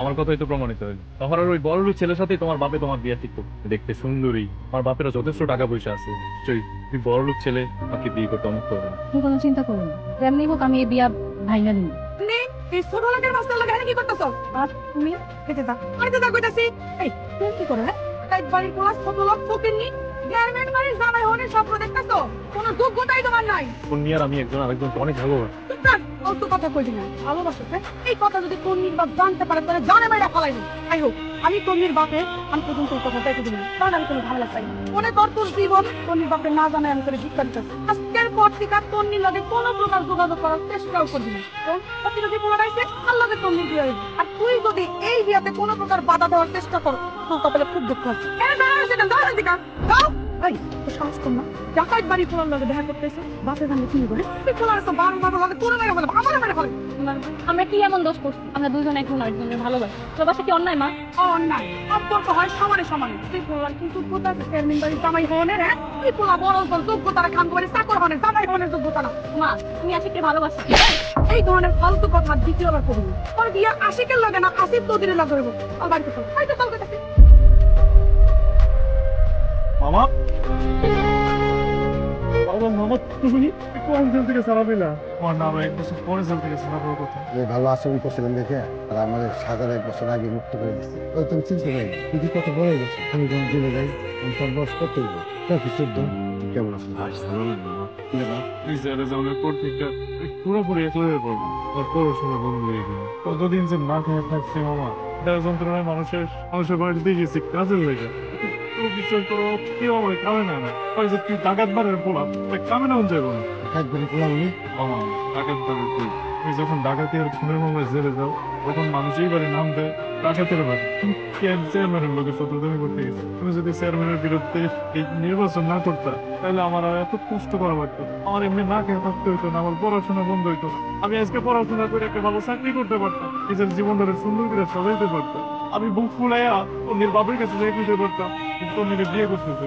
আমার কথাই তো প্রমাণিত হইল। শহরের ওই বড় লোক ছেলের সাথেই তোমার বাপে তোমার বিয়ে ঠিক করবে। দেখতে সুন্দরী, আমার বাপেরও যথেষ্ট টাকা পয়সা আছে। নিশ্চয়ই তুই বড় লোক ছেলে আমাকে বিয়ে করতে অমুক করবে না। তুমি কোনো চিন্তা করো না, যেমনি হোক আমি এই বিয়া ভাইঙ্গা নিব। এই ছোট লোকের মাস্টার লোক এখানে কি করতেছো? আর তুমি খেতে থাক, আমি তো কইতাছি। এই তুমি কি করো? হ্যাঁ, তাই বাড়ির ক্লাস ছোট লোক ফকিরনি গার্মেন্ট বাড়ির জামাই হনের স্বপ্ন দেখতেছো? কোনো যোগ্যতাই তোমার নাই। আর আমি একজন আরেকজনকে অনেক ভালোবাসি। চুপ থাক, ফালতু কথা কইবি না। ভালোবাসো, হ্যাঁ? এই কথা যদি কর্মীর বাপ জানতে পারে তাহলে জানে মেয়েরা ফলাইনি। যাই হোক, আমি কর্মীর বাপে আমি পর্যন্ত এই কথা দেখে দিবি না, কারণ আমি কোনো ঝামেলা চাই না। মনে কর তোর জীবন কর্মীর বাপে না জানায় আমি তোর ভিক্ষা দিতেছি। আজকের পর থেকে আর কর্মীর লগে কোনো প্রকার যোগাযোগ করার চেষ্টাও করবি না। প্রতি যদি পুনরাইছে আল্লাহকে কর্মীর বিয়ে হইবে। আর তুই যদি এই বিয়াতে কোনো প্রকার বাধা দেওয়ার চেষ্টা কর, তোর কপালে খুব দুঃখ আছে। যাও ভাই, তো সাহস কর না। ডাকাত বাড়ি পোলার লগে দেখা করতেছে, বাসে জানলে কি করে? তুই পোলার তো বারবার লাগে তোর মেরে ফেলে, আমার মেরে ফেলে। আমরা কি এমন দোষ করছি? আমরা দুইজন একজন আরেকজনের ভালোবাসি। প্রবাসে কি অন্যায় মা? অন্যায় সম্পর্ক হয় সমানে সমানে। তুই পোলার কিন্তু কোথায় চেয়ারম্যান বাড়ির জামাই হনের, হ্যাঁ? তুই পোলা বড় তোর যোগ্যতারা খান বাড়ির চাকর হনের জামাই হনের যোগ্যতা না। মা, তুমি আশিককে ভালোবাসো। এই ধরনের ফালতু কথা দ্বিতীয়বার করবি না। তোর বিয়ে আশিকের লাগে না, আসিফ চৌধুরীর লাগে হইব। আর বাড়িতে চল, বাড়িতে চল কথা। মামা, বাবা মামা, তুমি কোন জেল থেকে ছাড়াবে না? আমার নাম এক বছর পরে জেল থেকে ছাড়াবার কথা। ভালো আচরণ করছিলাম দেখে আর আমাদের সাজার 1 বছর আগে মুক্ত করে দিচ্ছে। ওই তুমি চিনতে পারি তুই কত বড় হয়ে গেছে। আমি যখন জেলে যাই আমি তোর বয়স কত হইব? কি চোদ্দ। কেমন আছো? এই জেলে যাওয়ার পর থেকে পুরোপুরি একলা হয়ে পড়বো। আর পড়াশোনা বন্ধ হয়ে গেল। কতদিন যে না খেয়ে থাকছে মামা, এটার যন্ত্রণায় মানুষের বাড়িতে গেছি কাজের লেগে। বিশ্বাস করো, কেউ আমার কামে না ওই যে তুই ডাকাত বাড়ির পোলা কামে না যাবো না। একবারে পোলাম আমি। মামা, ডাকাত বাড়ির তুই তুমি যখন ডাকাতি আর খুনের মামলায় জেলে যাও তখন মানুষই বাড়ি নাম দেয় ডাকাতের বাড়ি। তুমি চেয়ারম্যানের লোকে শত্রুতামি করতে গেছো। তুমি যদি চেয়ারম্যানের বিরুদ্ধে এই নির্বাচন না করতা তাহলে আমার আর এত কষ্ট করা লাগতো। আমার এমনি না খেয়ে থাকতে হইতো না, আমার পড়াশোনা বন্ধ হইতো না। আমি আজকে পড়াশোনা করে একটা ভালো চাকরি করতে পারতাম, নিজের জীবনটাকে সুন্দর করে সাজাইতে পারতাম। আমি বুক ফুলাইয়া অন্যের বাপের কাছে যাই দিতে পারতাম, কিন্তু অন্যের বিয়ে করতেছে।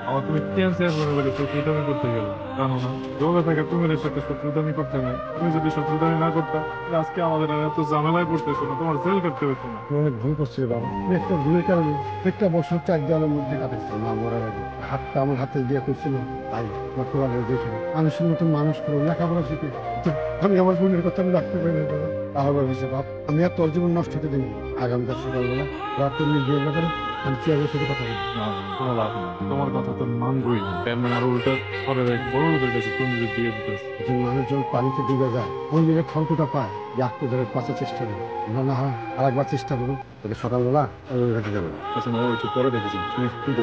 আমার তুমি চেয়ারম্যানের লোকে শত্রুতামি করতে গেলাম জানো না? যোগা থাকে তুমি সাথে শত্রুতামি করতে নাই। তুমি যদি শত্রুতামি না করতাম তাহলে আজকে আমাদের আর এত ঝামেলায় পড়তেছো না, তোমার জেল করতে হতো না। তুমি অনেক ভুল করছি বাবা। একটা ভুলের কারণে একটা বছর 4 দেওয়ালের মধ্যে কাটাচ্ছি। মা মরার আগে হাতটা আমার হাতে দিয়ে করছিল তাই আমার পোলারে দেখে মানুষের মতন মানুষ করো, লেখাপড়া শিখে। তো আমি আমার বোনের কথা আমি রাখতে পারি না বাবা। তাহলে হয়েছে বাপ, আমি আর তোর জীবন নষ্ট হতে দিই। আগামীকাল সকালবেলা রাত তুমি বিয়ে না করে আমি চেয়ারের সাথে কথা বলি। না, কোনো লাভ নেই, তোমার কথা তো মানবই না। চেয়ারম্যান আরো উল্টা পরে বড় লোকের কাছে তুমি যদি বিয়ে দিতেছ। যে মানুষজন পানিতে ডুবে যায় ওই দিকে ফলকুটা পায় যে আত্ম ধরে বাঁচার চেষ্টা করি। আমরা না হয় আর একবার চেষ্টা করুন, তাহলে সকালবেলা ওই ঘাটে যাবো। আচ্ছা, একটু পরে দেখেছি তুমি কিন্তু